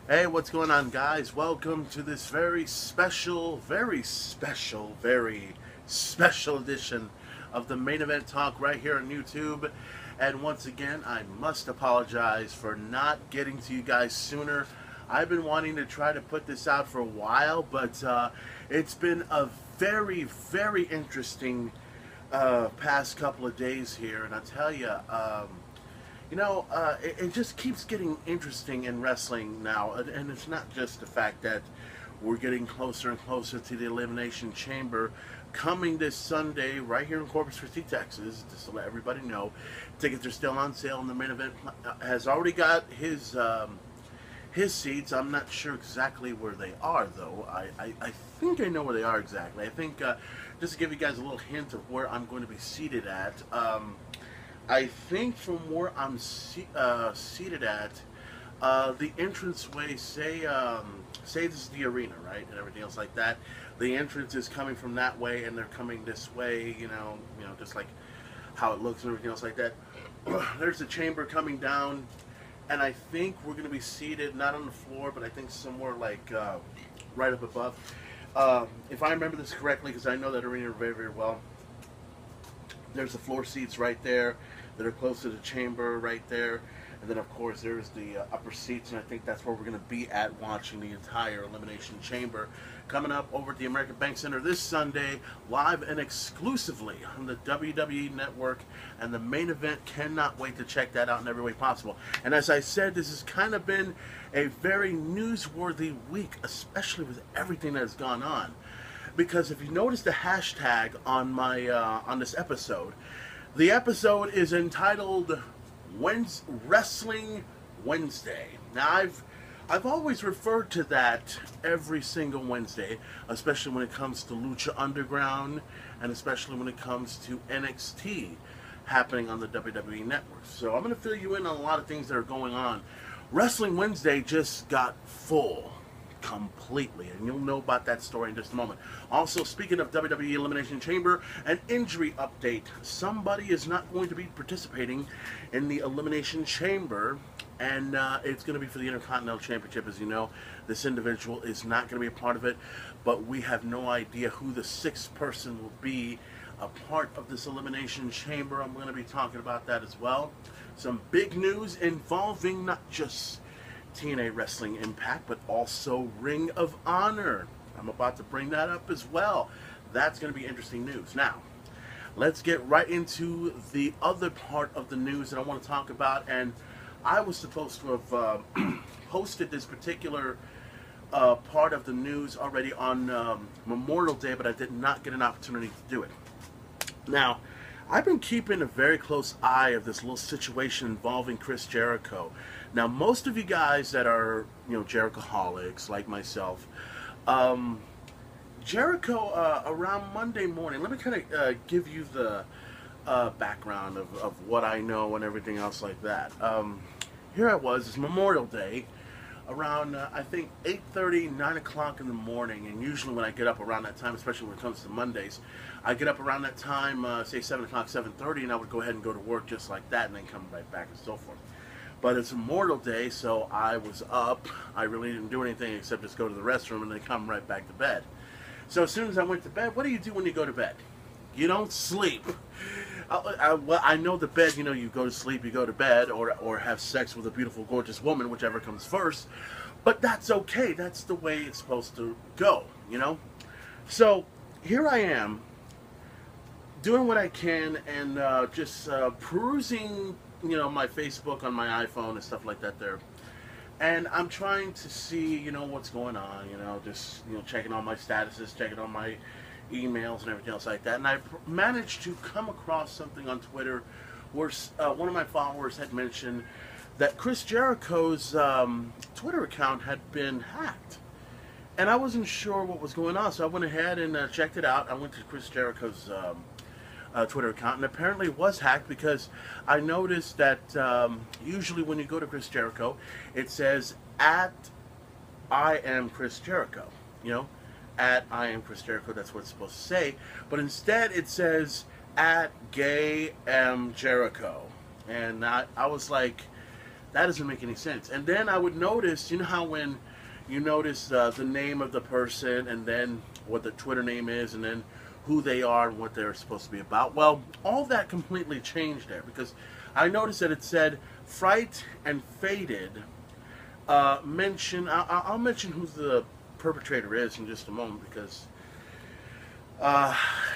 Hey, what's going on, guys? Welcome to this very special, very special edition of the Main Event Talk right here on YouTube. And once again, I must apologize for not getting to you guys sooner. I've been wanting to try to put this out for a while, but it's been a very interesting past couple of days here. And I tell you, it just keeps getting interesting in wrestling now, and it's not just the fact that we're getting closer and closer to the Elimination Chamber coming this Sunday right here in Corpus Christi, Texas. Just to let everybody know, tickets are still on sale, and the main event has already got his seats. I'm not sure exactly where they are, though. I think I know where they are exactly. I think, just to give you guys a little hint of where I'm going to be seated at, I think from where I'm seated at, the entranceway, say this is the arena, right, and everything else like that. The entrance is coming from that way, and they're coming this way. Just like how it looks and everything else like that. There's the chamber coming down, and I think we're going to be seated not on the floor, but I think somewhere like right up above. If I remember this correctly, because I know that arena very well. There's the floor seats right there that are close to the chamber right there. And then, of course, there's the upper seats, and I think that's where we're going to be at watching the entire Elimination Chamber coming up over at the American Bank Center this Sunday, live and exclusively on the WWE Network. And the main event, cannot wait to check that out in every way possible. And as I said, this has kind of been a very newsworthy week, especially with everything that has gone on. Because if you notice the hashtag on my on this episode, the episode is entitled Wrestling Wednesday. Now I've always referred to that every single Wednesday, especially when it comes to Lucha Underground and especially when it comes to NXT happening on the WWE Network. So I'm going to fill you in on a lot of things that are going on. Wrestling Wednesday just got full completely, and you'll know about that story in just a moment. Also, speaking of WWE Elimination Chamber, an injury update. Somebody is not going to be participating in the Elimination Chamber, and it's going to be for the Intercontinental Championship. As you know, this individual is not going to be a part of it, but we have no idea who the sixth person will be a part of this Elimination Chamber. I'm going to be talking about that as well. Some big news involving not just TNA Wrestling Impact, but also Ring of Honor. I'm about to bring that up as well. That's going to be interesting news. Now, let's get right into the other part of the news that I want to talk about. And I was supposed to have posted this particular part of the news already on Memorial Day, but I did not get an opportunity to do it. Now, I've been keeping a very close eye of this little situation involving Chris Jericho. Now, most of you guys that are, Jerichoholics like myself, Jericho, around Monday morning, let me kind of give you the background of what I know and everything else like that. Here I was, it's Memorial Day, around, I think, 8:30, 9 o'clock in the morning, and usually when I get up around that time, especially when it comes to Mondays, I get up around that time, say 7 o'clock, 7:30, and I would go ahead and go to work just like that, and then come right back and so forth. But it's Memorial Day, so I was up. I really didn't do anything except just go to the restroom and then come right back to bed. So as soon as I went to bed, what do you do when you go to bed? You don't sleep. Well, I know the bed, you go to sleep, you go to bed, or have sex with a beautiful, gorgeous woman, whichever comes first. But that's okay. That's the way it's supposed to go, So here I am, doing what I can, and just perusing, my Facebook on my iPhone and stuff like that there. And I'm trying to see, what's going on, just, checking on my statuses, checking on my emails and everything else like that. And I managed to come across something on Twitter where one of my followers had mentioned that Chris Jericho's Twitter account had been hacked. And I wasn't sure what was going on, so I went ahead and checked it out. I went to Chris Jericho's Twitter account, and apparently it was hacked because I noticed that usually when you go to Chris Jericho, it says at I am Chris Jericho, at I am Chris Jericho, that's what it's supposed to say, but instead it says at Gay M Jericho, and I was like, That doesn't make any sense. And then I would notice, you know how when you notice the name of the person and then what the Twitter name is and then who they are and what they're supposed to be about. Well, all that completely changed there because I noticed that it said Fright and Faded. I'll mention who the perpetrator is in just a moment because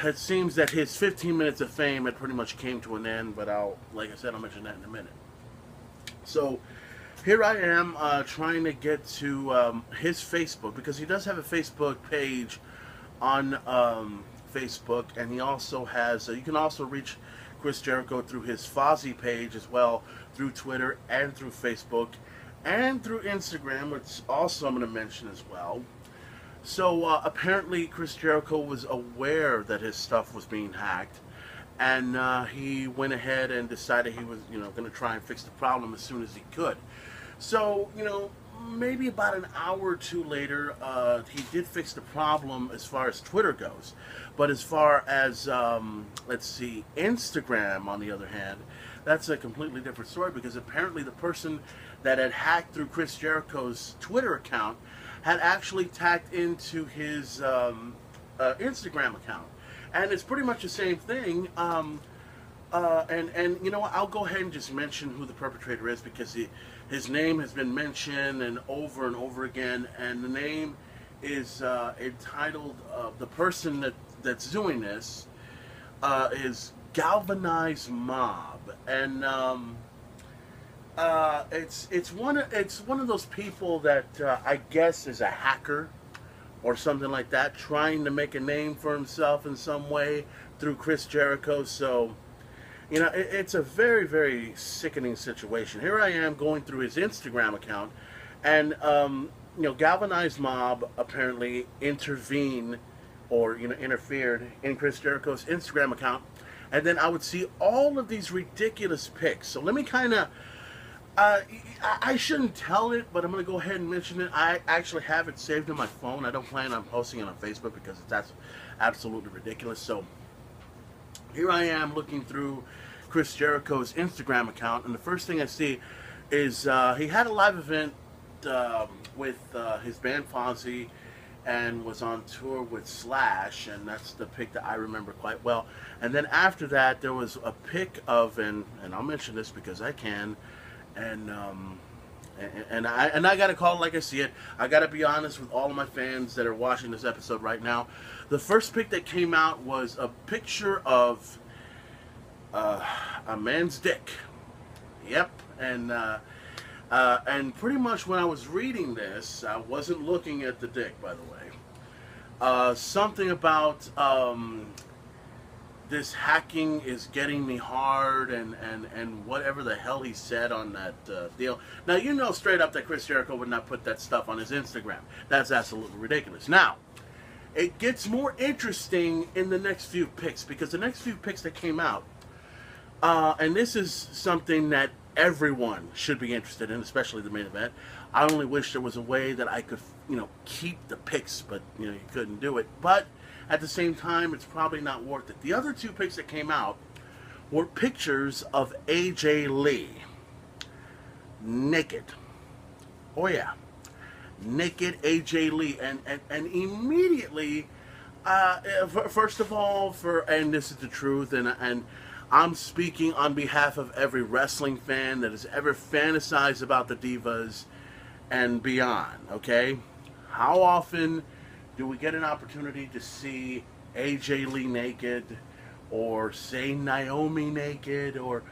it seems that his 15 minutes of fame had pretty much came to an end. But like I said, I'll mention that in a minute. So here I am trying to get to his Facebook because he does have a Facebook page on Facebook, and he also has. You can also reach Chris Jericho through his Fozzy page as well, through Twitter and through Facebook and through Instagram, which also I'm going to mention as well. So apparently Chris Jericho was aware that his stuff was being hacked, and he went ahead and decided he was, going to try and fix the problem as soon as he could. So, maybe about an hour or two later, he did fix the problem as far as Twitter goes. But as far as, let's see, Instagram, on the other hand, that's a completely different story because apparently the person that had hacked through Chris Jericho's Twitter account had actually tapped into his Instagram account. And it's pretty much the same thing. And you know what, I'll go ahead and just mention who the perpetrator is because his name has been mentioned and over again, and the name is entitled, the person that's doing this is Galvanized Mob, and it's one of those people that I guess is a hacker or something like that, trying to make a name for himself in some way through Chris Jericho. So it's a very, very sickening situation. Here I am going through his Instagram account, and Galvanized Mob apparently intervened or interfered in Chris Jericho's Instagram account, and then I would see all of these ridiculous pics. So let me kind of, I shouldn't tell it, but I'm going to go ahead and mention it. I actually have it saved on my phone. I don't plan on posting it on Facebook because that's absolutely ridiculous. So here I am looking through Chris Jericho's Instagram account, and the first thing I see is he had a live event with his band Fozzy and was on tour with Slash, and that's the pic that I remember quite well. And then after that, there was a pic of, and I'll mention this because I can, and I gotta call it like I see it. I gotta be honest with all of my fans that are watching this episode right now. The first pic that came out was a picture of a man's dick. Yep, and pretty much when I was reading this, I wasn't looking at the dick, by the way. Something about this hacking is getting me hard, and whatever the hell he said on that deal. Now, straight up that Chris Jericho would not put that stuff on his Instagram. That's absolutely ridiculous. Now, it gets more interesting in the next few pics, because the next few pics that came out, and this is something that everyone should be interested in, especially the main event. I only wish there was a way that I could, keep the pics, but, you couldn't do it. But at the same time, it's probably not worth it. The other two pics that came out were pictures of AJ Lee. Naked. Oh, yeah. Naked AJ Lee. And immediately, first of all, and this is the truth, and I'm speaking on behalf of every wrestling fan that has ever fantasized about the Divas and beyond, okay? How often do we get an opportunity to see AJ Lee naked, or say Naomi naked, or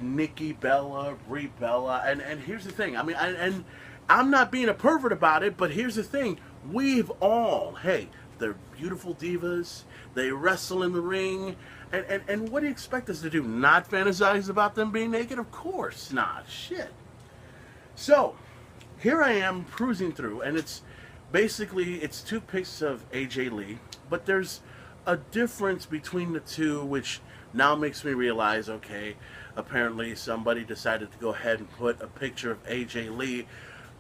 Nikki Bella, Brie Bella? And here's the thing, and I'm not being a pervert about it, but here's the thing, we've all, hey, they're beautiful divas, they wrestle in the ring, and what do you expect us to do? Not fantasize about them being naked? Of course not. Shit. So, here I am cruising through, and it's two pics of AJ Lee, but there's a difference between the two, which now makes me realize, okay, apparently somebody decided to go ahead and put a picture of AJ Lee,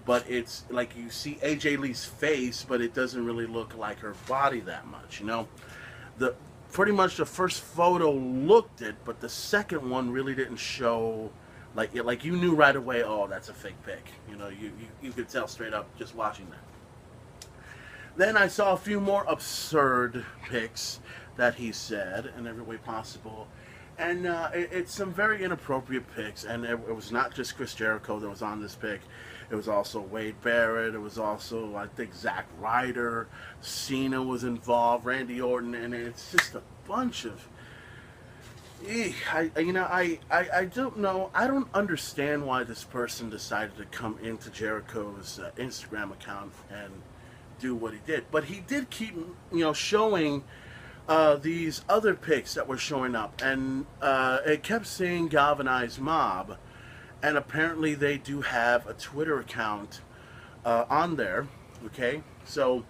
but it's like you see AJ Lee's face, but it doesn't really look like her body that much, Pretty much the first photo looked it, but the second one really didn't show Like you knew right away, oh, that's a fake pic. You could tell straight up just watching that. Then I saw a few more absurd pics that he said in every way possible. And it's some very inappropriate pics. And it was not just Chris Jericho that was on this pic. It was also Wade Barrett. It was also, I think, Zack Ryder. Cena was involved. Randy Orton. And it's just a bunch of... I don't know. I don't understand why this person decided to come into Jericho's Instagram account and do what he did. But he did keep, showing these other pics that were showing up, and it kept saying Galvanized Mob, and apparently they do have a Twitter account on there. Okay, so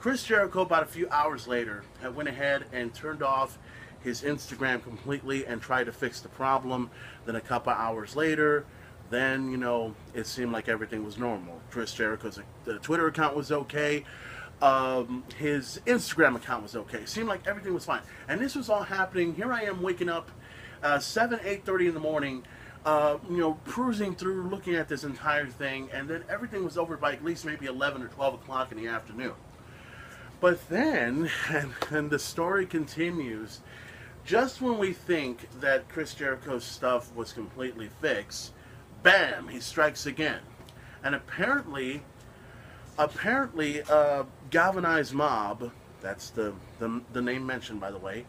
Chris Jericho, about a few hours later, had went ahead and turned off his Instagram completely and tried to fix the problem. Then a couple hours later, then it seemed like everything was normal. Chris Jericho's Twitter account was okay. His Instagram account was okay. It seemed like everything was fine. And this was all happening. Here I am waking up 8:30 in the morning, cruising through, looking at this entire thing, and then everything was over by at least maybe 11 or 12 o'clock in the afternoon. But then, and the story continues, just when we think that Chris Jericho's stuff was completely fixed, bam, he strikes again. And apparently, Galvanized Mob, that's the name mentioned, by the way,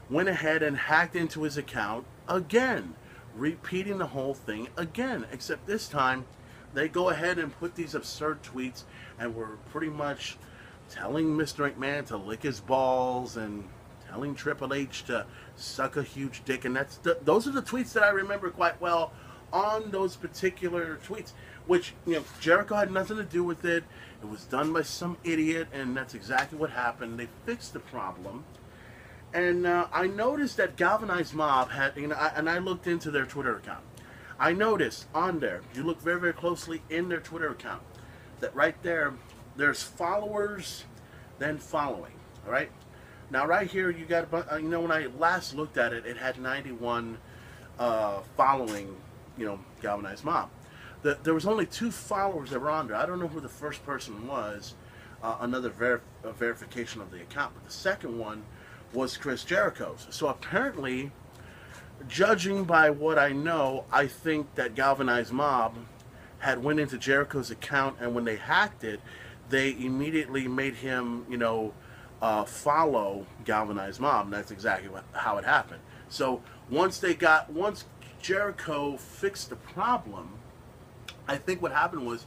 went ahead and hacked into his account again, repeating the whole thing again, except this time they go ahead and put these absurd tweets and were pretty much telling Mr. McMahon to lick his balls and telling Triple H to suck a huge dick. And those are the tweets that I remember quite well on those particular tweets, which, Jericho had nothing to do with it. It was done by some idiot, and that's exactly what happened. They fixed the problem. And I noticed that Galvanized Mob had, and I looked into their Twitter account. I noticed on there, you look very, very closely in their Twitter account, that right there, there's followers, then following. All right? Now, right here, you got when I last looked at it, it had 91 following, Galvanized Mob. There was only 2 followers that were on there. I don't know who the first person was, another verification of the account, but the second one was Chris Jericho's. So apparently, judging by what I know, I think that Galvanized Mob had went into Jericho's account, and when they hacked it, they immediately made him, follow Galvanized Mob, and that's exactly how it happened. So once Jericho fixed the problem, I think what happened was,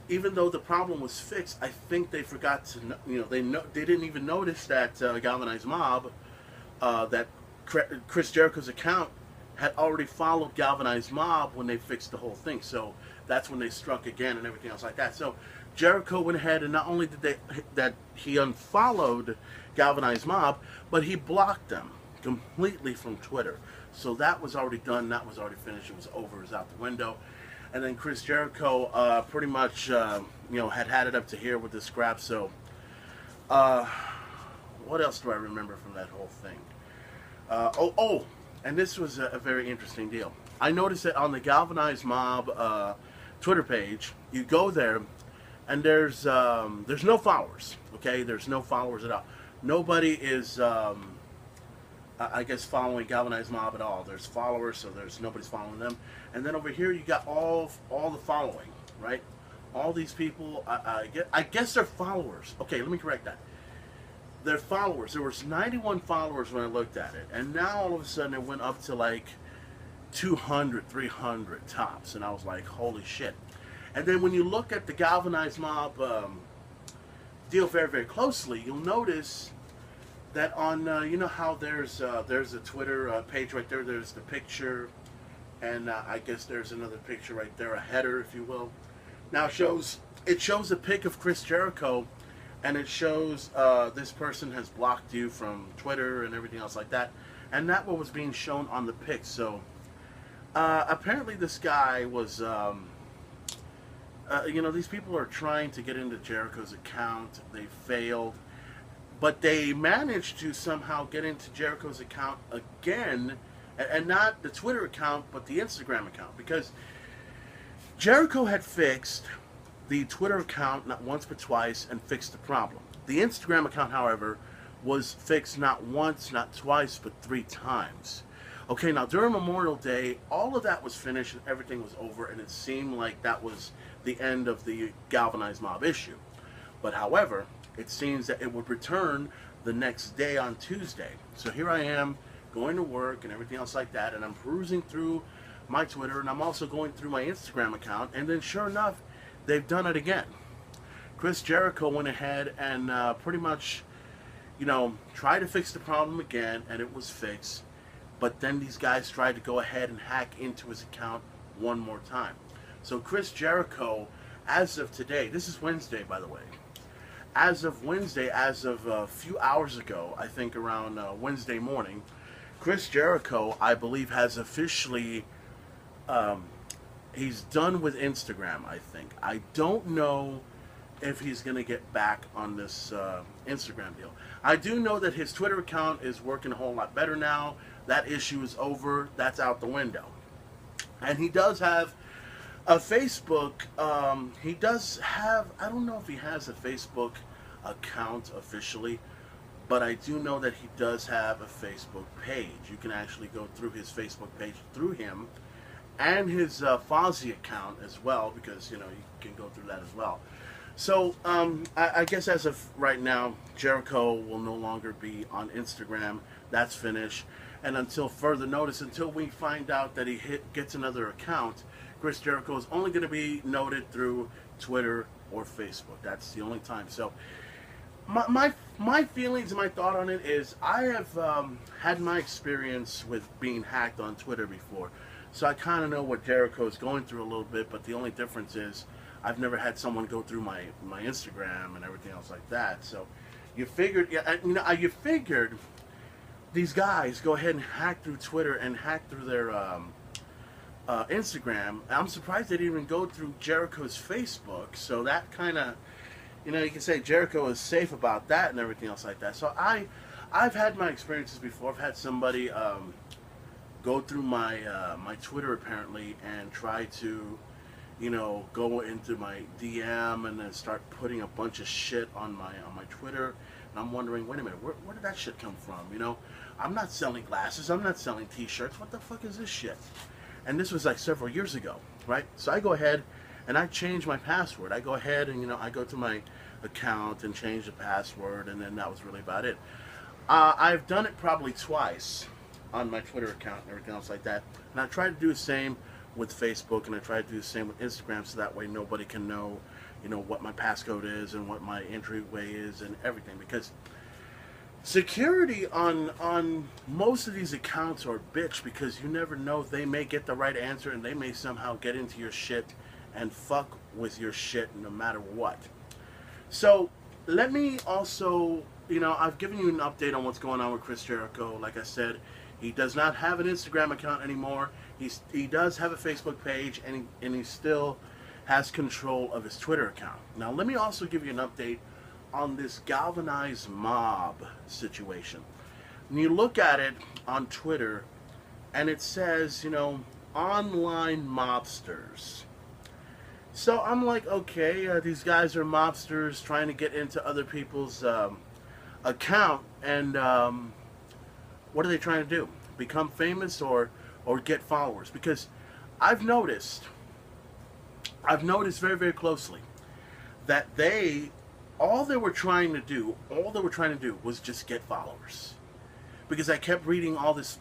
even though the problem was fixed, I think they forgot to, they didn't even notice that Galvanized Mob, that Chris Jericho's account had already followed Galvanized Mob when they fixed the whole thing. So that's when they struck again and everything else like that. So Jericho went ahead, and not only did he unfollowed Galvanized Mob, but he blocked them completely from Twitter. So that was already done. That was already finished. It was over. It was out the window. And then Chris Jericho pretty much, had it up to here with the scrap. So, what else do I remember from that whole thing? And this was a very interesting deal. I noticed that on the Galvanized Mob Twitter page, you go there, and there's no followers. Okay, there's no followers at all. Nobody is, I guess, following Galvanized Mob at all. There's followers, so nobody's following them. And then over here, you got all the following, right? All these people, I guess they're followers. Okay, let me correct that. They're followers. There was 91 followers when I looked at it, and now all of a sudden it went up to like 200, 300 tops, and I was like, holy shit. And then when you look at the Galvanized Mob deal very, very closely, you'll notice that on, how there's a Twitter page right there, there's the picture, and I guess there's another picture right there, a header, if you will. Now it shows a pic of Chris Jericho, and it shows this person has blocked you from Twitter and everything else like that, and that what was being shown on the pic. So apparently this guy was, these people are trying to get into Jericho's account. They failed. But they managed to somehow get into Jericho's account again and not the Twitter account, but the Instagram account, because Jericho had fixed the Twitter account not once but twice and fixed the problem. The Instagram account, however, was fixed not once, not twice, but 3 times. Okay, now during Memorial Day, all of that was finished and everything was over, and it seemed like that was the end of the galvanized mob issue. But however, it seems that it would return the next day on Tuesday. So here I am going to work and everything else like that, and I'm perusing through my Twitter, and I'm also going through my Instagram account, and then sure enough, they've done it again. Chris Jericho went ahead and pretty much, tried to fix the problem again, and it was fixed. But then these guys tried to go ahead and hack into his account one more time. So Chris Jericho, as of today, this is Wednesday, by the way. As of Wednesday, as of a few hours ago, I think around Wednesday morning, Chris Jericho, I believe, has officially, he's done with Instagram, I think. I don't know if he's going to get back on this Instagram deal. I do know that his Twitter account is working a whole lot better now. That issue is over. That's out the window. And he does have a Facebook. He does have, I don't know if he has a Facebook account officially, but I do know that he does have a Facebook page. You can actually go through his Facebook page through him, and his Fozzy account as well, because, you can go through that as well. So, I guess as of right now, Jericho will no longer be on Instagram. That's finished. And until further notice, until we find out that he gets another account, Chris Jericho is only going to be noted through Twitter or Facebook. That's the only time. So, my feelings and my thought on it is, I have had my experience with being hacked on Twitter before. So I kind of know what Jericho is going through a little bit, but the only difference is I've never had someone go through my Instagram and everything else like that. So you figured, you figured these guys go ahead and hack through Twitter and hack through their Instagram. I'm surprised they didn't even go through Jericho's Facebook. So that kind of, you can say Jericho is safe about that and everything else like that. So I've had my experiences before. I've had somebody go through my my Twitter apparently and try to, go into my DM and then start putting a bunch of shit on my Twitter. And I'm wondering, wait a minute, where did that shit come from? I'm not selling glasses. I'm not selling T-shirts. What the fuck is this shit? And this was like several years ago, right? So I go ahead and I change my password. I go ahead and, I go to my account and change the password, and then that was really about it. I've done it probably twice on my Twitter account and everything else like that. And I try to do the same with Facebook, and I try to do the same with Instagram, so that way nobody can know, what my passcode is and what my entryway is and everything. Because security on most of these accounts are a bitch, because you never know, they may get the right answer and they may somehow get into your shit and fuck with your shit no matter what. So let me also, I've given you an update on what's going on with Chris Jericho. Like I said, he does not have an Instagram account anymore. He does have a Facebook page, and he still has control of his Twitter account. Now, let me also give you an update on this galvanized mob situation. When you look at it on Twitter, and it says, online mobsters. So I'm like, okay, these guys are mobsters trying to get into other people's account, and what are they trying to do? Become famous or get followers? Because I've noticed very, very closely that all they were trying to do was just get followers. Because I kept reading all this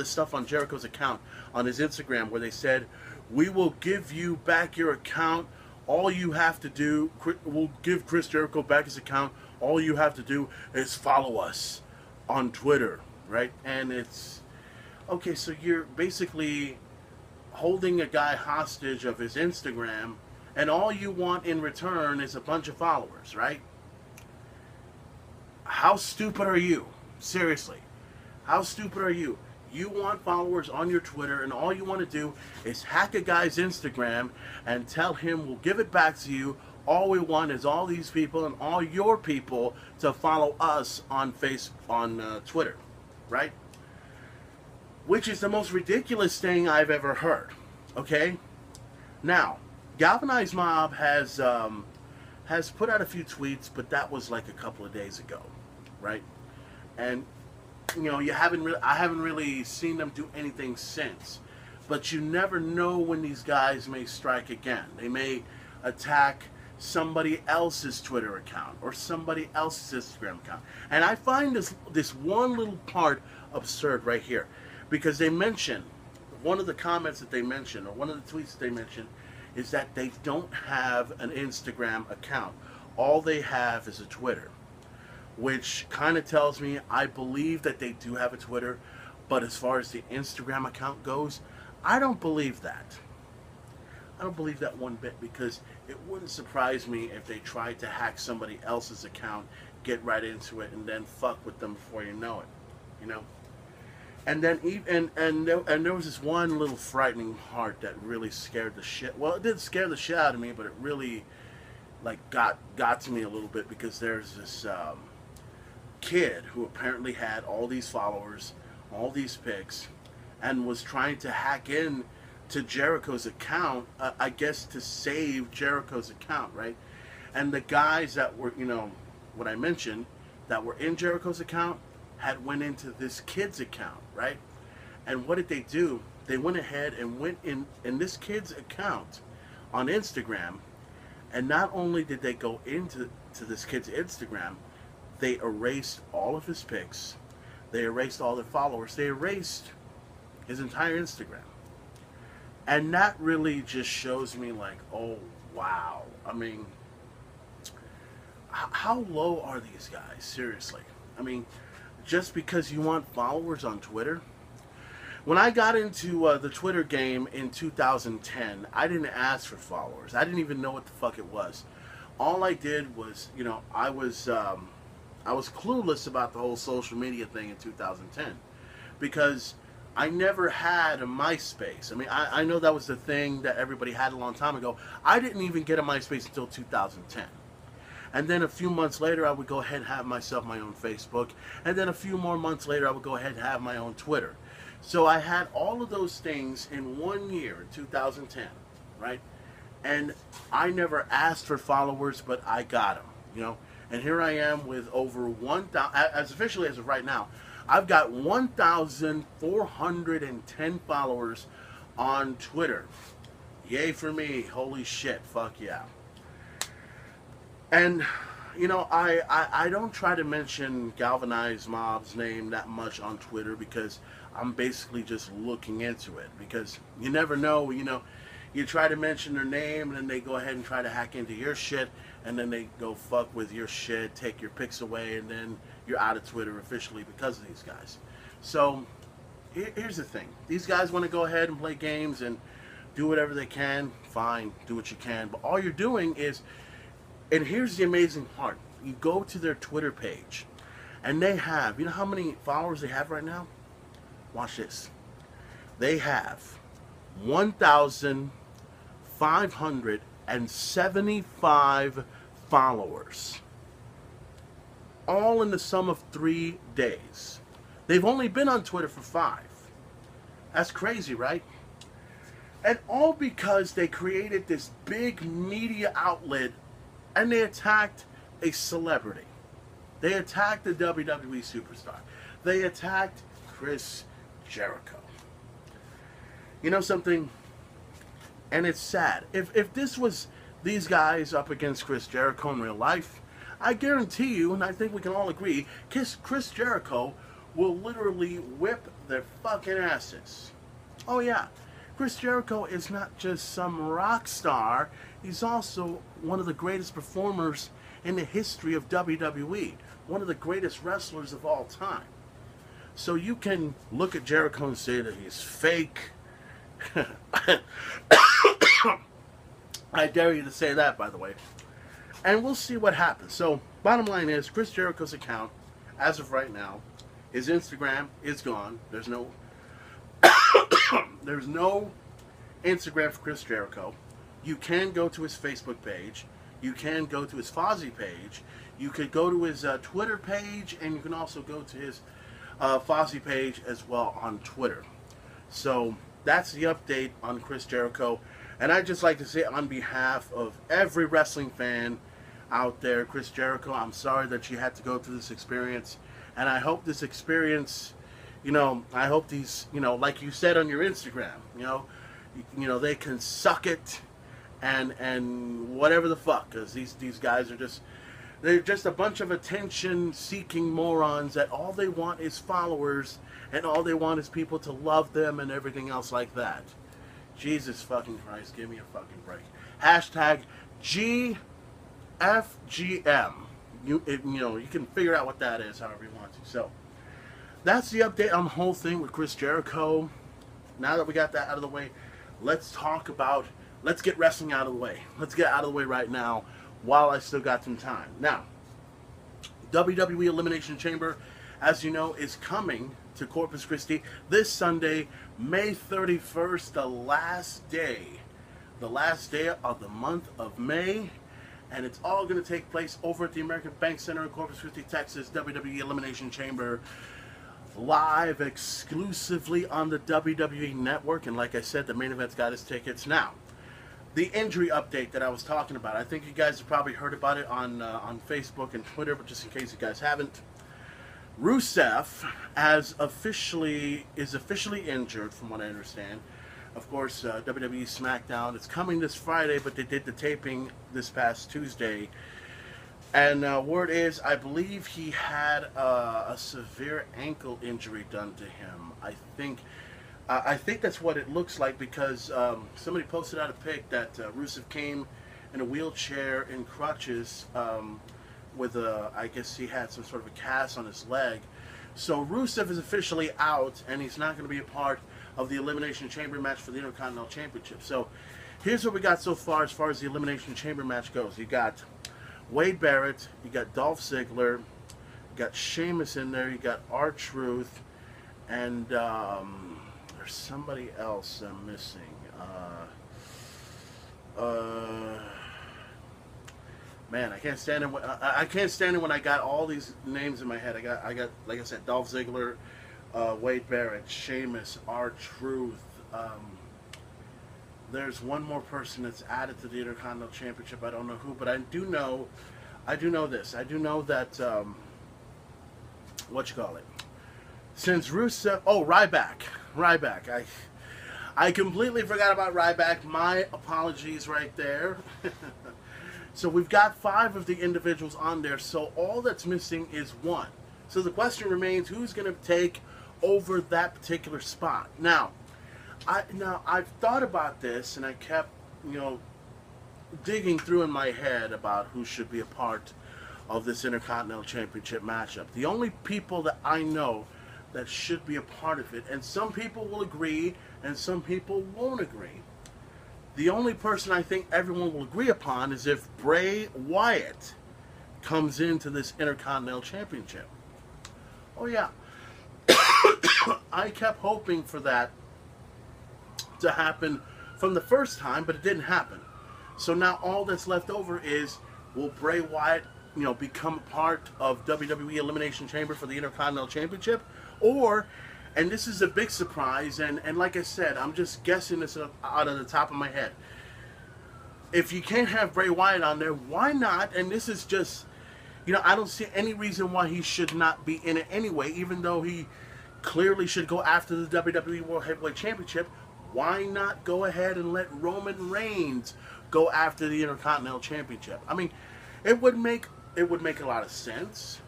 stuff on Jericho's account on his Instagram, where they said, we will give you back your account. All you have to do, we'll give Chris Jericho back his account. All you have to do is follow us on Twitter, right? And it's, okay, so you're basically holding a guy hostage of his Instagram, and all you want in return is a bunch of followers, right? How stupid are you? Seriously. How stupid are you? You want followers on your Twitter, and all you want to do is hack a guy's Instagram and tell him we'll give it back to you. All we want is all these people and all your people to follow us on Twitter, right? which is the most ridiculous thing I've ever heard. Okay? Now, Galvanized Mob has put out a few tweets, but that was like a couple of days ago, right? And you know, I haven't really seen them do anything since. But you never know when these guys may strike again. They may attack somebody else's Twitter account or somebody else's Instagram account. And I find this one little part absurd right here, because they mention, one of the comments that they mention, or one of the tweets that they mention, is that they don't have an Instagram account. All they have is a Twitter, which kind of tells me I believe that they do have a Twitter, but as far as the Instagram account goes, I don't believe that. I don't believe that one bit, because it wouldn't surprise me if they tried to hack somebody else's account, get right into it, and then fuck with them before you know it, you know. And then and there was this one little frightening part that really scared the shit. Well, it did scare the shit out of me, but it really like got to me a little bit, because there's this kid who apparently had all these followers, all these pics, and was trying to hack in to Jericho's account, I guess to save Jericho's account, right? And the guys that were, you know, what I mentioned, that were in Jericho's account had went into this kid's account, right? And what did they do? They went ahead and went in this kid's account on Instagram, and not only did they go into this kid's Instagram, they erased all of his pics, they erased all their followers, they erased his entire Instagram. And that really just shows me like, oh wow. I mean, how low are these guys? Seriously. I mean, just because you want followers on Twitter? When I got into the Twitter game in 2010, I didn't ask for followers. I didn't even know what the fuck it was. All I did was, you know, I was clueless about the whole social media thing in 2010, because I never had a MySpace. I mean, I know that was the thing that everybody had a long time ago. I didn't even get a MySpace until 2010. And then a few months later, I would go ahead and have myself my own Facebook. And then a few more months later, I would go ahead and have my own Twitter. So I had all of those things in 1 year, in 2010, right? And I never asked for followers, but I got them, you know? And here I am with over 1,000, as officially as of right now, I've got 1,410 followers on Twitter. Yay for me. Holy shit. Fuck yeah. And, you know, I don't try to mention Galvanized Mob's name that much on Twitter, because I'm basically just looking into it. Because you never know, you know, you try to mention their name, and then they go ahead and try to hack into your shit, and then they go fuck with your shit, take your pics away, and then you're out of Twitter officially because of these guys. So here's the thing. These guys want to go ahead and play games and do whatever they can. Fine, do what you can. But all you're doing is, and here's the amazing part. You go to their Twitter page, and they have, you know how many followers they have right now? Watch this. They have 1,575 followers, all in the sum of 3 days. They've only been on Twitter for 5. That's crazy, right? And all because they created this big media outlet, and they attacked a celebrity. They attacked the WWE superstar. They attacked Chris Jericho. You know something? And it's sad. If this was these guys up against Chris Jericho in real life, I guarantee you, and I think we can all agree, Chris Jericho will literally whip their fucking asses. Oh yeah, Chris Jericho is not just some rock star, he's also one of the greatest performers in the history of WWE, one of the greatest wrestlers of all time. So you can look at Jericho and say that he's fake. I dare you to say that, by the way. And we'll see what happens. So, bottom line is, Chris Jericho's account, as of right now, his Instagram is gone. There's no there's no Instagram for Chris Jericho. You can go to his Facebook page. You can go to his Fozzy page. You could go to his Twitter page, and you can also go to his Fozzy page as well on Twitter. So that's the update on Chris Jericho. And I'd just like to say on behalf of every wrestling fan out there, Chris Jericho, I'm sorry that you had to go through this experience. And I hope this experience, I hope these, like you said on your Instagram, they can suck it and whatever the fuck, because these guys are they're just a bunch of attention-seeking morons that all they want is followers and all they want is people to love them and everything else like that. Jesus fucking Christ, give me a fucking break. Hashtag GFGM. You can figure out what that is however you want to. So, that's the update on the whole thing with Chris Jericho. Now that we got that out of the way, let's get wrestling out of the way. Let's get out of the way right now while I still got some time. Now, WWE Elimination Chamber, as you know, is coming to Corpus Christi this Sunday, May 31st, the last day of the month of May, and it's all going to take place over at the American Bank Center in Corpus Christi, Texas. WWE Elimination Chamber live exclusively on the WWE Network, and like I said, the main event's got his tickets. Now, the injury update that I was talking about, I think you guys have probably heard about it on Facebook and Twitter, but just in case you guys haven't, Rusev is officially injured, from what I understand. Of course, WWE SmackDown, it's coming this Friday, but they did the taping this past Tuesday. And word is, I believe he had a severe ankle injury done to him. I think that's what it looks like, because somebody posted out a pic that Rusev came in a wheelchair and crutches with I guess he had some sort of a cast on his leg. So Rusev is officially out, and he's not going to be a part of the Elimination Chamber match for the Intercontinental Championship. So here's what we got so far as the Elimination Chamber match goes. You got Wade Barrett, you got Dolph Ziggler, you got Sheamus in there, you got R-Truth, and there's somebody else I'm missing. Man, I can't stand it. I can't stand it when I got all these names in my head. I got, like I said, Dolph Ziggler, Wade Barrett, Sheamus, R-Truth. There's one more person that's added to the Intercontinental Championship. I don't know who, but I do know this. I do know that since Rusev, Ryback. I completely forgot about Ryback. My apologies right there. So we've got 5 of the individuals on there, so all that's missing is 1. So the question remains, who's going to take over that particular spot? Now I've thought about this, and I kept, digging through in my head about who should be a part of this Intercontinental Championship matchup. The only people that I know that should be a part of it, and some people will agree and some people won't agree. The only person I think everyone will agree upon is if Bray Wyatt comes into this Intercontinental Championship. Oh yeah. I kept hoping for that to happen from the first time, but it didn't happen. So now all that's left over is, will Bray Wyatt, become a part of WWE Elimination Chamber for the Intercontinental Championship? Or, and this is a big surprise, and like I said, I'm just guessing this out of the top of my head. If you can't have Bray Wyatt on there, why not? And this is just, I don't see any reason why he should not be in it anyway, even though he clearly should go after the WWE World Heavyweight Championship. Why not go ahead and let Roman Reigns go after the Intercontinental Championship? I mean, it would make a lot of sense.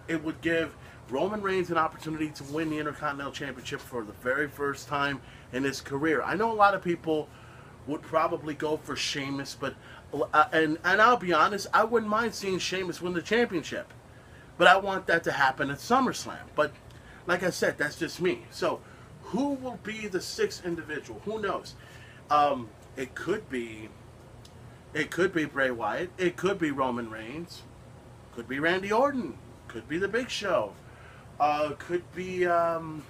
It would give Roman Reigns an opportunity to win the Intercontinental Championship for the very first time in his career. I know a lot of people would probably go for Sheamus, but and I'll be honest, I wouldn't mind seeing Sheamus win the championship, but I want that to happen at SummerSlam. But like I said, that's just me. So who will be the 6th individual? Who knows? It could be Bray Wyatt. It could be Roman Reigns. Could be Randy Orton. Could be The Big Show. Could be well,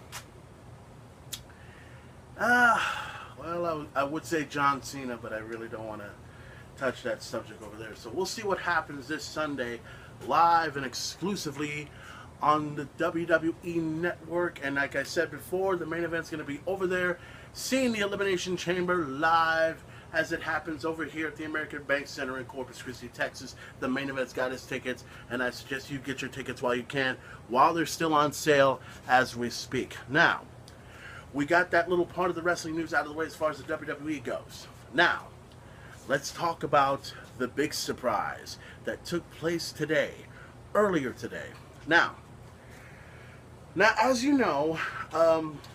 I would say John Cena, but I really don't want to touch that subject over there. So we'll see what happens this Sunday, live and exclusively on the WWE Network. And like I said before, the main event's going to be over there, seeing the Elimination Chamber live as it happens over here at the American Bank Center in Corpus Christi, Texas. The main event's got its tickets, and I suggest you get your tickets while you can, while they're still on sale as we speak. Now, we got that little part of the wrestling news out of the way as far as the WWE goes. Now, let's talk about the big surprise that took place today, earlier today. Now, as you know,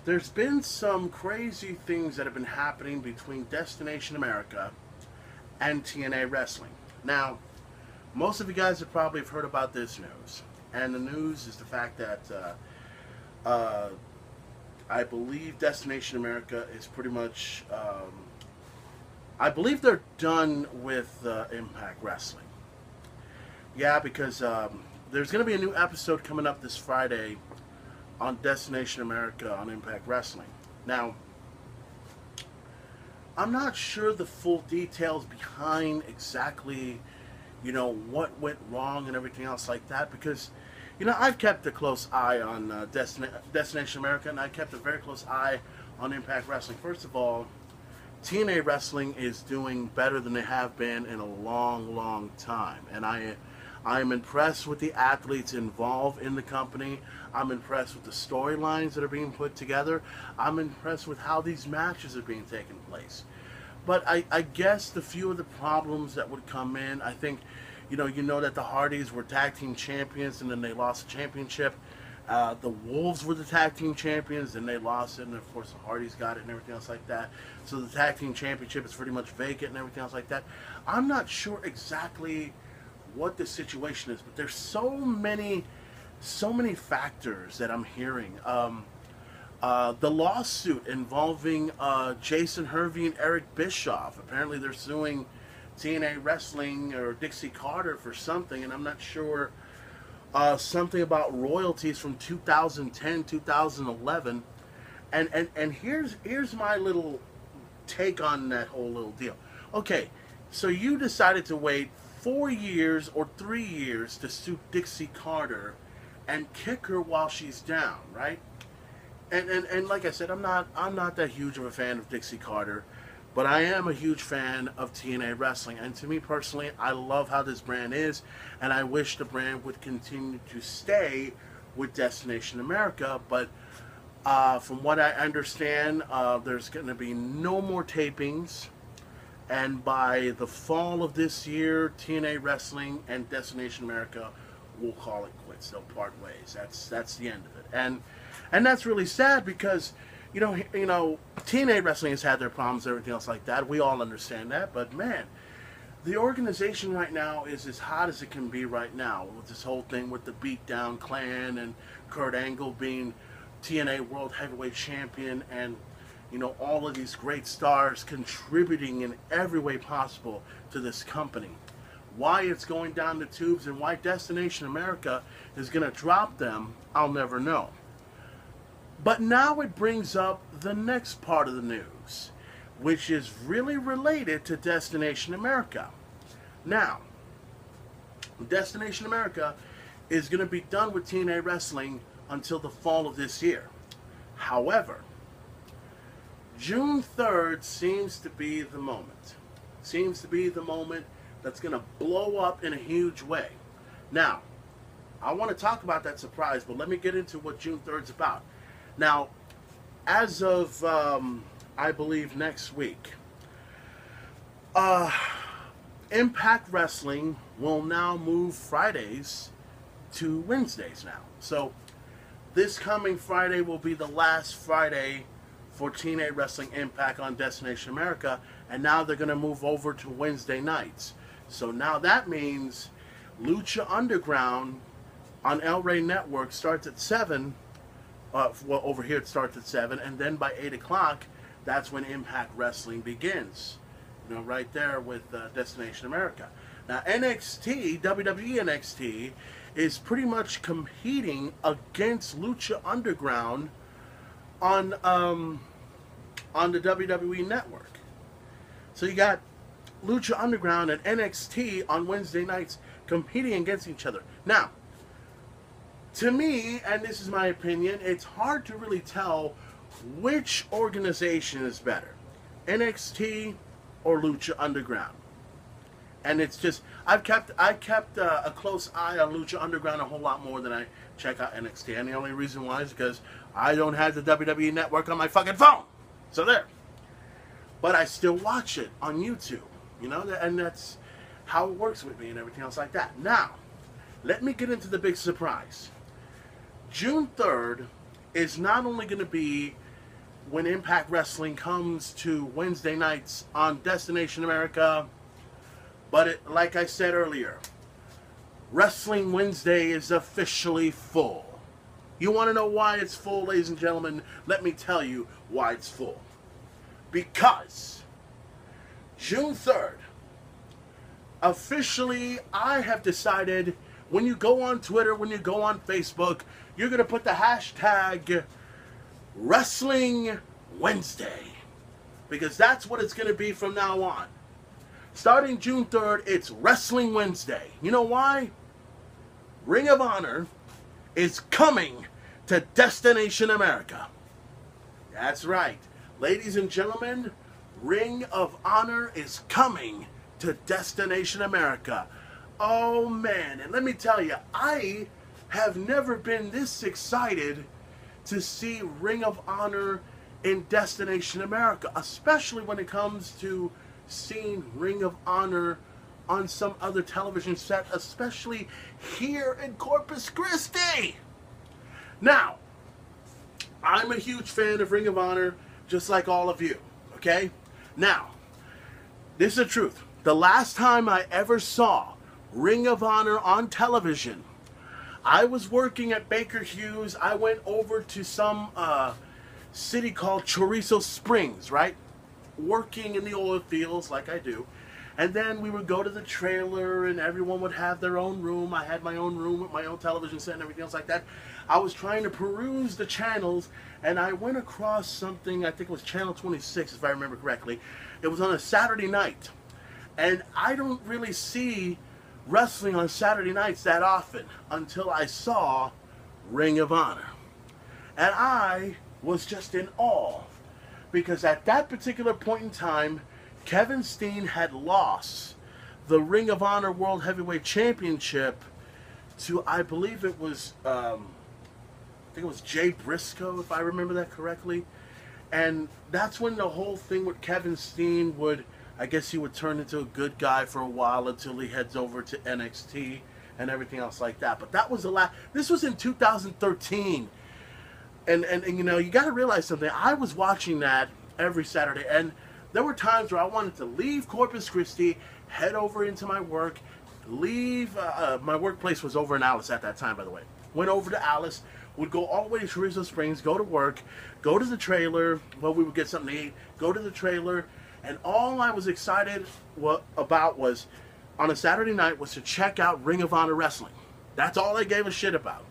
there's been some crazy things that have been happening between Destination America and TNA Wrestling. Now, most of you guys have probably heard about this news. And the news is the fact that I believe Destination America is pretty much, I believe they're done with Impact Wrestling. Yeah, because there's going to be a new episode coming up this Friday on Destination America on Impact Wrestling. Now, I'm not sure the full details behind exactly, you know, what went wrong and everything else like that, because, you know, I've kept a close eye on Destination America, and I kept a very close eye on Impact Wrestling. First of all, TNA Wrestling is doing better than they have been in a long, long time, and I'm impressed with the athletes involved in the company. I'm impressed with the storylines that are being put together. I'm impressed with how these matches are being taken place. But I guess the few of the problems that would come in, I think, you know that the Hardys were tag team champions and then they lost the championship. The Wolves were the tag team champions and they lost it, and of course the Hardys got it and everything else like that. So the tag team championship is pretty much vacant and everything else like that. I'm not sure exactly what the situation is, but there's so many factors that I'm hearing. The lawsuit involving Jason Hervey and Eric Bischoff. Apparently they're suing TNA Wrestling or Dixie Carter for something, and I'm not sure, something about royalties from 2010, 2011. And here's my little take on that whole little deal. Okay, so you decided to wait 4 years or 3 years to sue Dixie Carter and kick her while she's down, right? And like I said, I'm not that huge of a fan of Dixie Carter, but I am a huge fan of TNA Wrestling. And to me personally, I love how this brand is, and I wish the brand would continue to stay with Destination America. But from what I understand, there's going to be no more tapings. And by the fall of this year, TNA Wrestling and Destination America will call it quits. They'll part ways. That's the end of it. And that's really sad because, you know, TNA Wrestling has had their problems, everything else like that. We all understand that. But man, the organization right now is as hot as it can be right now with this whole thing with the Beatdown Clan and Kurt Angle being TNA World Heavyweight Champion, and you know, all of these great stars contributing in every way possible to this company. Why it's going down the tubes and why Destination America is going to drop them, I'll never know. But now it brings up the next part of the news, which is really related to Destination America. Now, Destination America is going to be done with TNA Wrestling until the fall of this year. However, June 3rd seems to be the moment. Seems to be the moment that's going to blow up in a huge way. Now, I want to talk about that surprise, but let me get into what June 3rd's about. Now, as of, I believe, next week, Impact Wrestling will now move Fridays to Wednesdays now. So, this coming Friday will be the last Friday for TNA Wrestling Impact on Destination America, and now they're going to move over to Wednesday nights. So now that means Lucha Underground on El Rey Network starts at 7. Well, over here it starts at 7, and then by 8 o'clock, that's when Impact Wrestling begins. You know, right there with Destination America. Now NXT, WWE NXT, is pretty much competing against Lucha Underground on the WWE Network. So you got Lucha Underground and NXT on Wednesday nights competing against each other. Now, To me, and this is my opinion, it's hard to really tell which organization is better, NXT or Lucha Underground. And it's just I kept a close eye on Lucha Underground a whole lot more than I check out NXT. And the only reason why is because I don't have the WWE Network on my fucking phone. So there. But I still watch it on YouTube, you know, and that's how it works with me and everything else like that. Now, let me get into the big surprise. June 3rd is not only going to be when Impact Wrestling comes to Wednesday nights on Destination America, but like I said earlier, Wrestling Wednesday is officially full. You want to know why it's full, ladies and gentlemen? Let me tell you why it's full. Because June 3rd, officially, I have decided when you go on Twitter, when you go on Facebook, you're going to put the hashtag Wrestling Wednesday. Because that's what it's going to be from now on. Starting June 3rd, it's Wrestling Wednesday. You know why? Ring of Honor is coming to Destination America. That's right. Ladies and gentlemen, Ring of Honor is coming to Destination America. Oh man, and let me tell you, I have never been this excited to see Ring of Honor in Destination America, especially when it comes to seeing Ring of Honor on some other television set, especially here in Corpus Christi. Now, I'm a huge fan of Ring of Honor, just like all of you, okay? Now, this is the truth. The last time I ever saw Ring of Honor on television, I was working at Baker Hughes. I went over to some city called Chorizo Springs, right? Working in the oil fields like I do. And then we would go to the trailer and everyone would have their own room. I had my own room with my own television set and everything else like that. I was trying to peruse the channels and I went across something, I think it was Channel 26 if I remember correctly. It was on a Saturday night. And I don't really see wrestling on Saturday nights that often until I saw Ring of Honor. And I was just in awe because at that particular point in time, Kevin Steen had lost the Ring of Honor World Heavyweight Championship to, I believe it was, I think it was Jay Briscoe, if I remember that correctly. And that's when the whole thing with Kevin Steen would, I guess he would turn into a good guy for a while until he heads over to NXT and everything else like that. But that was the last, this was in 2013. And you know, you got to realize something. I was watching that every Saturday, and there were times where I wanted to leave Corpus Christi, head over into my work, leave, my workplace was over in Alice at that time, by the way. Went over to Alice, would go all the way to Chorizo Springs, go to work, go to the trailer, well, we would get something to eat, go to the trailer, and all I was excited about was, on a Saturday night, was to check out Ring of Honor Wrestling. That's all I gave a shit about.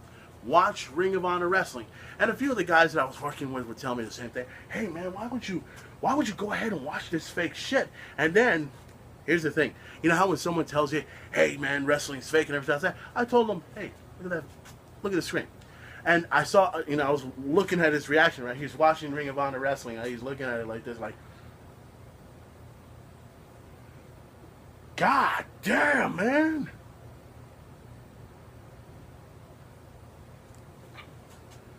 Watch Ring of Honor Wrestling. And a few of the guys that I was working with would tell me the same thing. Hey man, why would you go ahead and watch this fake shit? And then, here's the thing. You know how when someone tells you, hey man, wrestling's fake and everything like that? I told them, hey, look at that. Look at the screen. And I saw, you know, I was looking at his reaction, right? He's watching Ring of Honor Wrestling. He's looking at it like this, like, God damn, man.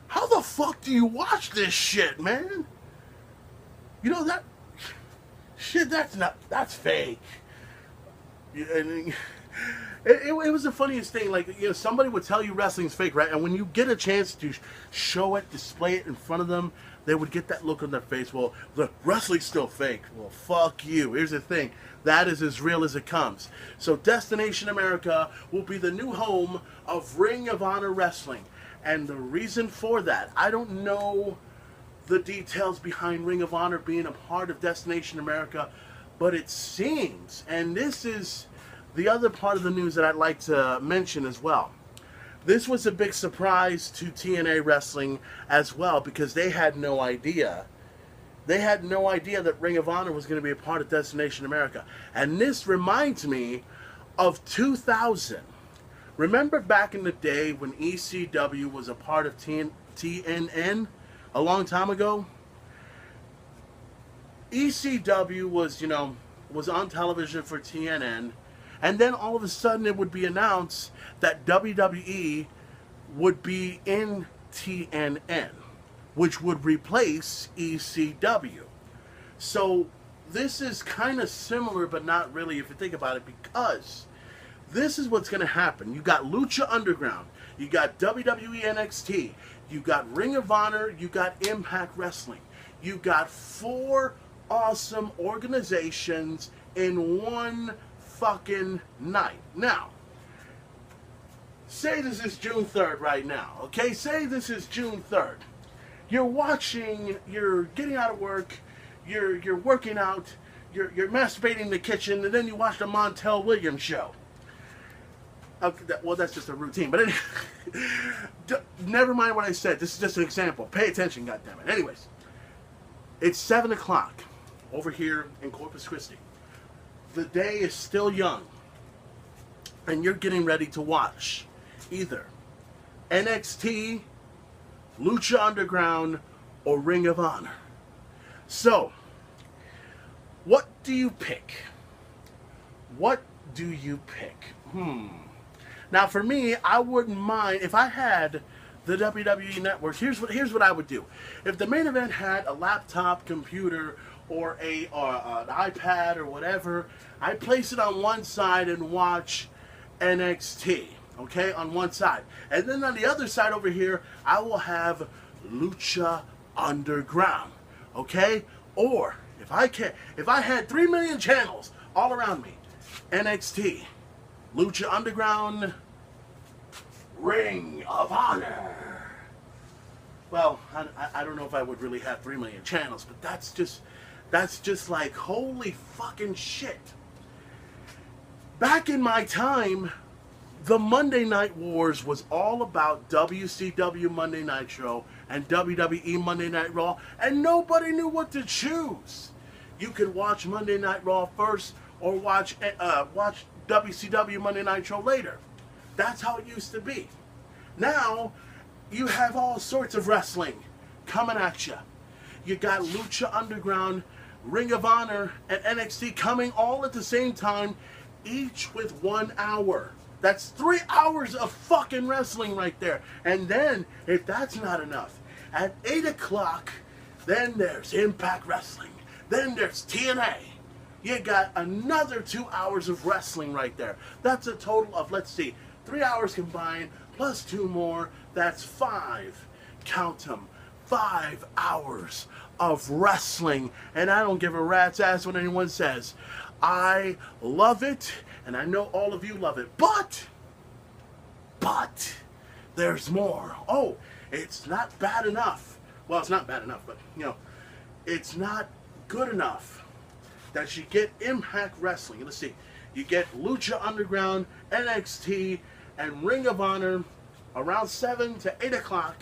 How the fuck do you watch this shit, man? You know, that shit, that's fake. It was the funniest thing. Like, you know, somebody would tell you wrestling's fake, right? And when you get a chance to show it, display it in front of them, they would get that look on their face. Well, the wrestling's still fake. Well, fuck you. Here's the thing. That is as real as it comes. So Destination America will be the new home of Ring of Honor Wrestling. And the reason for that, I don't know the details behind Ring of Honor being a part of Destination America, but it seems, and this is the other part of the news that I'd like to mention as well. This was a big surprise to TNA Wrestling as well, because they had no idea. They had no idea that Ring of Honor was going to be a part of Destination America. And this reminds me of 2000, Remember back in the day when ECW was a part of TNN a long time ago? ECW was, was on television for TNN, and then all of a sudden it would be announced that WWE would be in TNN, which would replace ECW. So this is kind of similar, but not really if you think about it, because this is what's going to happen. You got Lucha Underground, you got WWE NXT, you got Ring of Honor, you got Impact Wrestling. You got 4 awesome organizations in one fucking night. Now, say this is June 3rd right now, okay? Say this is June 3rd. You're watching, you're getting out of work, you're working out, you're masturbating in the kitchen, and then you watch the Montel Williams show. Okay, well, that's just a routine, but never mind what I said. This is just an example. Pay attention, goddammit. Anyways, it's 7 o'clock over here in Corpus Christi. The day is still young, and you're getting ready to watch either NXT, Lucha Underground, or Ring of Honor. So, what do you pick? What do you pick? Now, for me, I wouldn't mind if I had the WWE Network. Here's what I would do. If the main event had a laptop, computer, or an iPad or whatever, I'd place it on one side and watch NXT. Okay, on one side, and then on the other side over here, I will have Lucha Underground. Okay, or if I had 3 million channels all around me, NXT, Lucha Underground, Ring of Honor. Well, I don't know if I would really have 3 million channels, but that's just like holy fucking shit. Back in my time, the Monday Night Wars was all about WCW Monday Nitro and WWE Monday Night Raw, and nobody knew what to choose. You could watch Monday Night Raw first, or watch WCW Monday Nitro later. That's how it used to be. Now, you have all sorts of wrestling coming at you. You got Lucha Underground, Ring of Honor, and NXT coming all at the same time, each with 1 hour. That's 3 hours of fucking wrestling right there. And then, if that's not enough, at 8 o'clock, then there's Impact Wrestling. Then there's TNA. You got another 2 hours of wrestling right there. That's a total of, let's see, 3 hours combined, plus 2 more. That's 5, count them, 5 hours of wrestling. And I don't give a rat's ass what anyone says. I love it, and I know all of you love it. But, there's more. Oh, it's not bad enough. Well, it's not bad enough, but, it's not good enough that you get Impact Wrestling. Let's see. You get Lucha Underground, NXT, and Ring of Honor around 7 to 8 o'clock.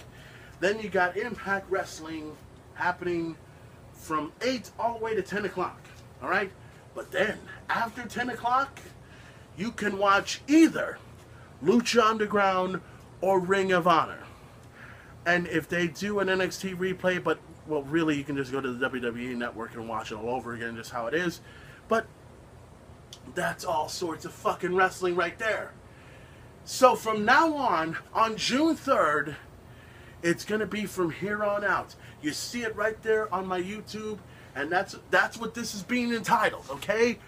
Then you got Impact Wrestling happening from 8 all the way to 10 o'clock. All right? But then, after 10 o'clock, you can watch either Lucha Underground or Ring of Honor. And if they do an NXT replay, well, really, you can just go to the WWE Network and watch it all over again, just how it is. But that's all sorts of fucking wrestling right there. So from now on June 3rd, it's going to be from here on out. You see it right there on my YouTube. And that's what this is being entitled, okay?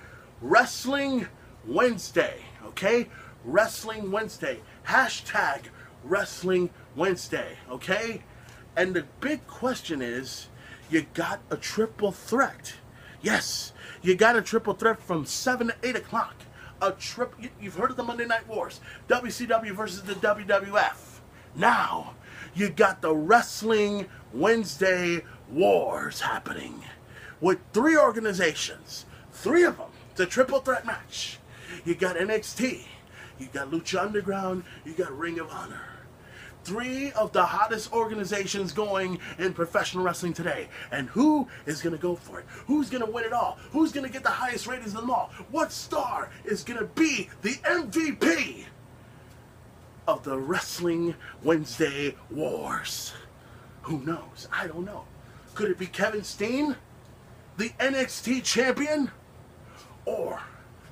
Wrestling Wednesday, okay? Wrestling Wednesday. Hashtag Wrestling Wednesday, okay? And the big question is, you got a triple threat. Yes, you got a triple threat from 7 to 8 o'clock. You've heard of the Monday Night Wars. WCW versus the WWF. Now, you got the Wrestling Wednesday Wars happening. With 3 organizations, 3 of them, it's a triple threat match. You got NXT, you got Lucha Underground, you got Ring of Honor. 3 of the hottest organizations going in professional wrestling today. And who is going to go for it? Who's going to win it all? Who's going to get the highest ratings of them all? What star is going to be the MVP? about the Wrestling Wednesday Wars? Who knows? I don't know. Could it be Kevin Steen, the NXT champion? Or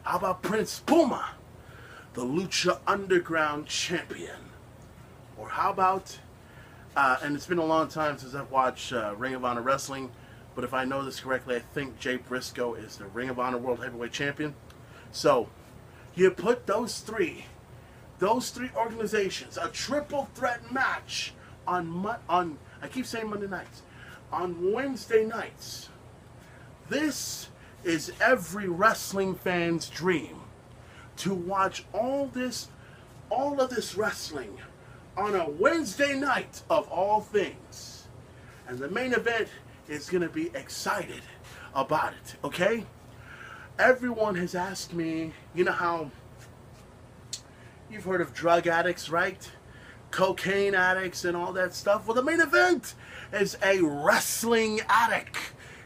how about Prince Puma, the Lucha Underground champion? Or how about, and it's been a long time since I've watched Ring of Honor Wrestling, but if I know this correctly, I think Jay Briscoe is the Ring of Honor World Heavyweight Champion. So, you put those three organizations, a triple threat match on I keep saying Monday nights, on Wednesday nights. This is every wrestling fan's dream, to watch all of this wrestling on a Wednesday night of all things. And the main event is going to be excited about it, okay? Everyone has asked me, you know how you've heard of drug addicts, right? Cocaine addicts and all that stuff. Well, the main event is a wrestling addict.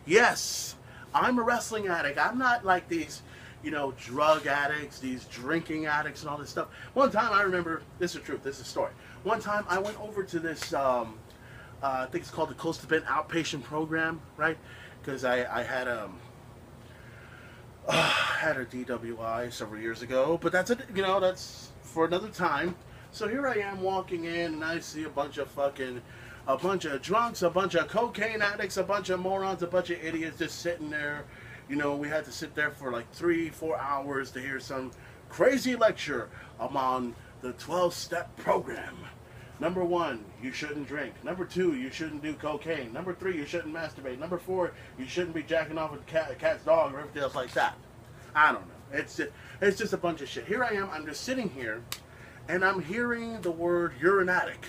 Yes, I'm a wrestling addict. I'm not like these, you know, drug addicts, these drinking addicts and all this stuff. One time I remember, this is truth, this is a story. One time I went over to this, I think it's called the Coastal Bend Outpatient Program, right? Because I had a DWI several years ago, but that's that's for another time. So here I am walking in, and I see a bunch of drunks, a bunch of cocaine addicts, a bunch of morons, a bunch of idiots just sitting there. You know, we had to sit there for like 3-4 hours to hear some crazy lecture on the 12-step program. Number 1, you shouldn't drink. Number 2, you shouldn't do cocaine. Number 3, you shouldn't masturbate. Number 4, you shouldn't be jacking off with a cat's dog or everything else like that. I don't know. It's just a bunch of shit. Here I am. I'm just sitting here, and I'm hearing the word, you're an addict.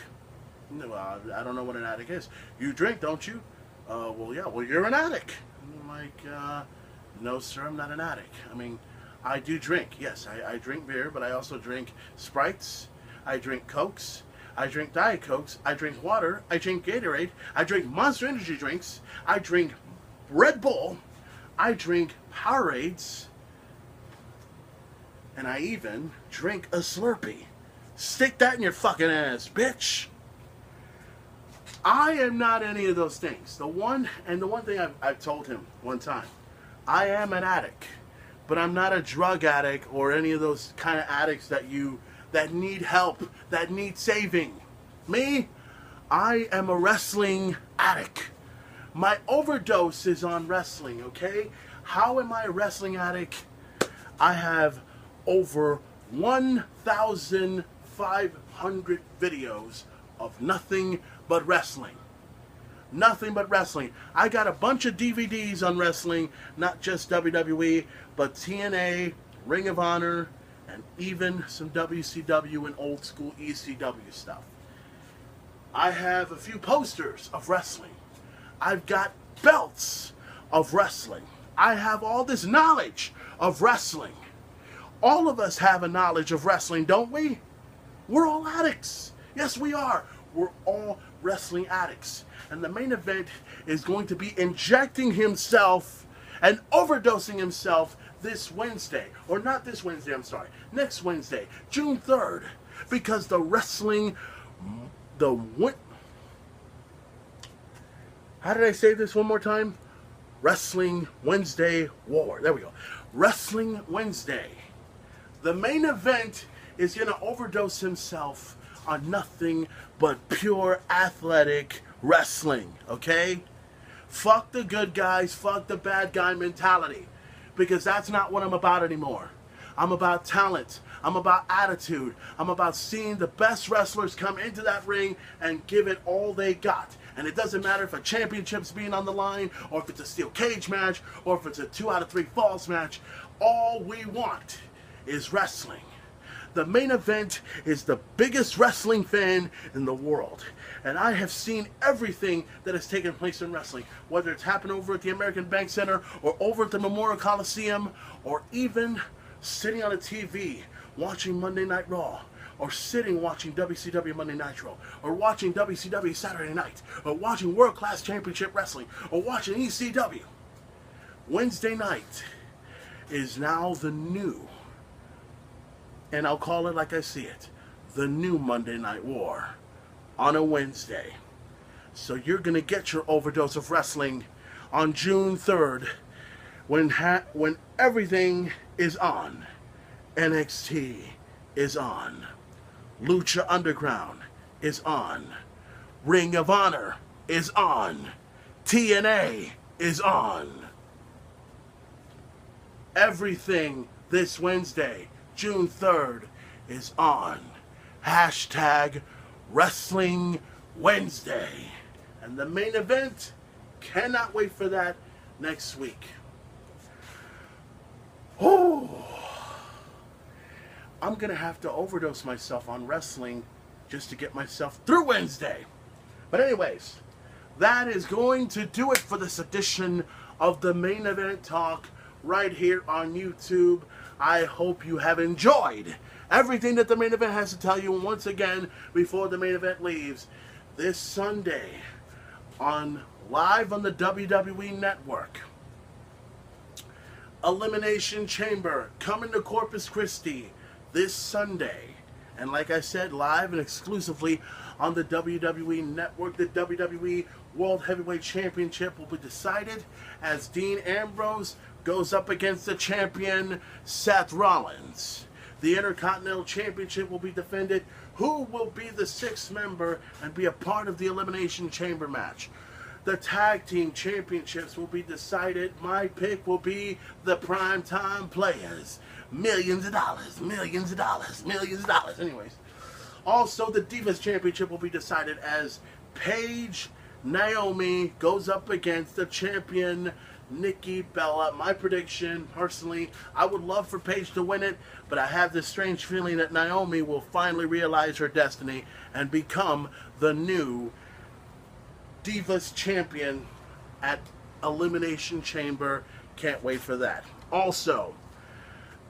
I don't know what an addict is. You drink, don't you? Well, yeah. Well, you're an addict. I'm like, no, sir, I'm not an addict. I mean, I do drink. Yes, I drink beer, but I also drink Sprites. I drink Cokes. I drink Diet Cokes. I drink water. I drink Gatorade. I drink Monster Energy drinks. I drink Red Bull. I drink Powerades. And I even drink a Slurpee. Stick that in your fucking ass, bitch. I am not any of those things. The one thing I've told him one time, I am an addict, but I'm not a drug addict or any of those kind of addicts that need help, that need saving. Me, I am a wrestling addict. My overdose is on wrestling, okay? How am I a wrestling addict? I have over 1,500 videos of nothing but wrestling. Nothing but wrestling. I got a bunch of DVDs on wrestling, not just WWE, but TNA, Ring of Honor, and even some WCW and old school ECW stuff. I have a few posters of wrestling. I've got belts of wrestling. I have all this knowledge of wrestling. All of us have a knowledge of wrestling, don't we? We're all addicts. Yes, we are. We're all wrestling addicts. And the main event is going to be injecting himself and overdosing himself this Wednesday. Or not this Wednesday, I'm sorry. Next Wednesday, June 3rd. Because the wrestling... How did I say this one more time? Wrestling Wednesday War. There we go. Wrestling Wednesday. The main event is going to overdose himself on nothing but pure athletic wrestling, okay? Fuck the good guys, fuck the bad guy mentality, because that's not what I'm about anymore. I'm about talent. I'm about attitude. I'm about seeing the best wrestlers come into that ring and give it all they got. And it doesn't matter if a championship's being on the line, or if it's a steel cage match, or if it's a 2 out of 3 falls match. All we want is wrestling. The main event is the biggest wrestling fan in the world. And I have seen everything that has taken place in wrestling. Whether it's happened over at the American Bank Center, or over at the Memorial Coliseum, or even sitting on a TV watching Monday Night Raw, or sitting watching WCW Monday Nitro, or watching WCW Saturday Night, or watching World Class Championship Wrestling, or watching ECW. Wednesday night is now the new, and I'll call it like I see it, the new Monday Night War on a Wednesday. So you're going to get your overdose of wrestling on June 3rd when everything is on. NXT is on. Lucha Underground is on. Ring of Honor is on. TNA is on. Everything this Wednesday, June 3rd, is on. Hashtag Wrestling Wednesday. And the main event, cannot wait for that next week. Oh, I'm going to have to overdose myself on wrestling just to get myself through Wednesday. But anyways, that is going to do it for this edition of the Main Event Talk right here on YouTube. I hope you have enjoyed everything that the main event has to tell you. And once again, before the main event leaves, this Sunday live on the WWE Network, Elimination Chamber coming to Corpus Christi this Sunday. And like I said, live and exclusively on the WWE Network, the WWE World Heavyweight Championship will be decided as Dean Ambrose goes up against the champion Seth Rollins. The Intercontinental Championship will be defended. Who will be the sixth member and be a part of the Elimination Chamber match? The Tag Team Championships will be decided. My pick will be the Primetime Players. Millions of dollars, millions of dollars, millions of dollars. Anyways, also the Divas Championship will be decided as Paige Naomi goes up against the champion Nikki Bella. My prediction, personally, I would love for Paige to win it, but I have this strange feeling that Naomi will finally realize her destiny and become the new Divas champion at Elimination Chamber. Can't wait for that. Also,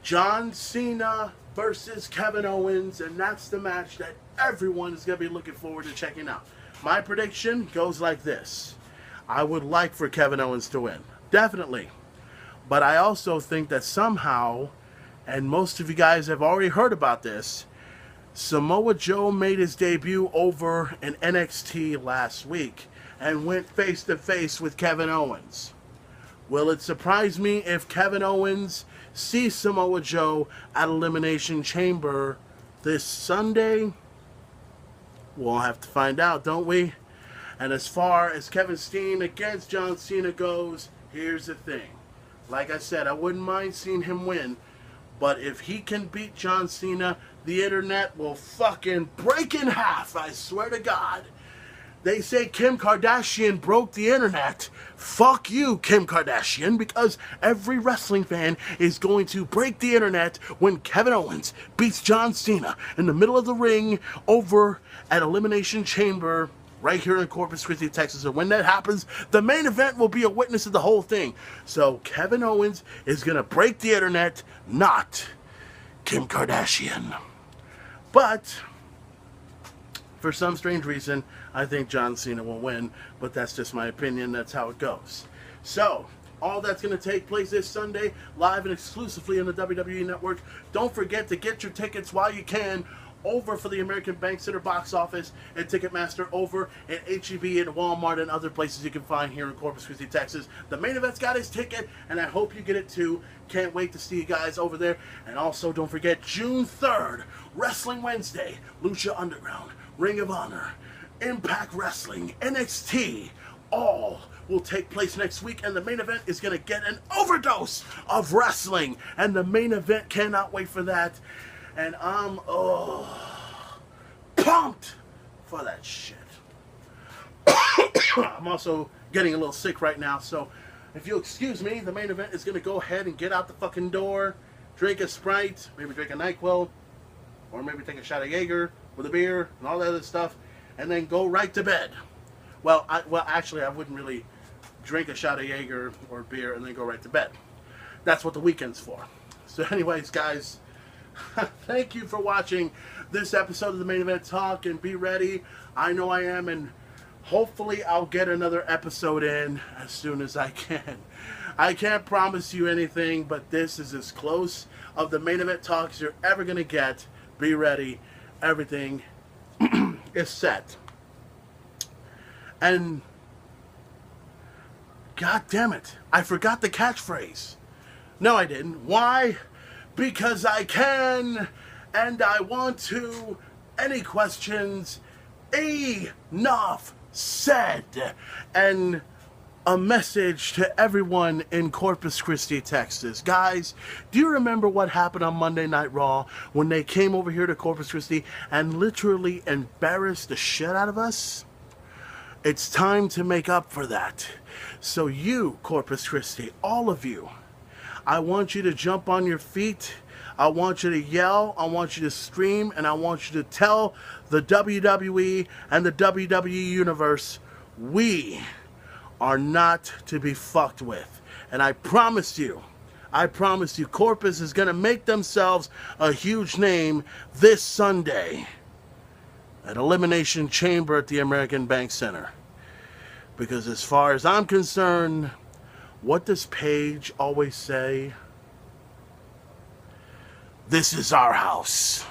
John Cena versus Kevin Owens, and that's the match that everyone is going to be looking forward to checking out. My prediction goes like this. I would like for Kevin Owens to win. Definitely. But I also think that somehow, and most of you guys have already heard about this, Samoa Joe made his debut over in NXT last week and went face to face with Kevin Owens. Will it surprise me if Kevin Owens sees Samoa Joe at Elimination Chamber this Sunday? We'll have to find out, don't we? And as far as Kevin Steen against John Cena goes, here's the thing. Like I said, I wouldn't mind seeing him win, but if he can beat John Cena, the internet will fucking break in half, I swear to God. They say Kim Kardashian broke the internet. Fuck you, Kim Kardashian, because every wrestling fan is going to break the internet when Kevin Owens beats John Cena in the middle of the ring over at Elimination Chamber right here in Corpus Christi, Texas. And when that happens, the main event will be a witness of the whole thing. So Kevin Owens is going to break the internet, not Kim Kardashian. But for some strange reason, I think John Cena will win, but that's just my opinion. That's how it goes. So, all that's going to take place this Sunday, live and exclusively on the WWE Network. Don't forget to get your tickets while you can over for the American Bank Center box office and Ticketmaster, over at H-E-B and Walmart and other places you can find here in Corpus Christi, Texas. The main event's got his ticket, and I hope you get it too. Can't wait to see you guys over there. And also, don't forget, June 3rd, Wrestling Wednesday, Lucha Underground, Ring of Honor, Impact Wrestling, NXT, all will take place next week, and the main event is going to get an overdose of wrestling, and the main event cannot wait for that, and I'm pumped for that shit. I'm also getting a little sick right now, so if you'll excuse me, the main event is going to go ahead and get out the fucking door, drink a Sprite, maybe drink a NyQuil, or maybe take a shot of Jaeger with a beer and all that other stuff, and then go right to bed. Well, actually, I wouldn't really drink a shot of Jaeger or beer and then go right to bed. That's what the weekend's for. So anyways, guys, thank you for watching this episode of the Main Event Talk, and be ready. I know I am, and hopefully I'll get another episode in as soon as I can. I can't promise you anything, but this is as close of the Main Event Talk as you're ever going to get. Be ready. everything is set. And God damn it, I forgot the catchphrase. No, I didn't. Why? Because I can and I want to. Any questions? Enough said. And a message to everyone in Corpus Christi, Texas. Guys, do you remember what happened on Monday Night Raw when they came over here to Corpus Christi and literally embarrassed the shit out of us? It's time to make up for that. So you, Corpus Christi, all of you, I want you to jump on your feet. I want you to yell. I want you to scream. And I want you to tell the WWE and the WWE Universe, we are not to be fucked with. And I promise you, Corpus is going to make themselves a huge name this Sunday at Elimination Chamber at the American Bank Center. Because as far as I'm concerned, what does Paige always say? This is our house.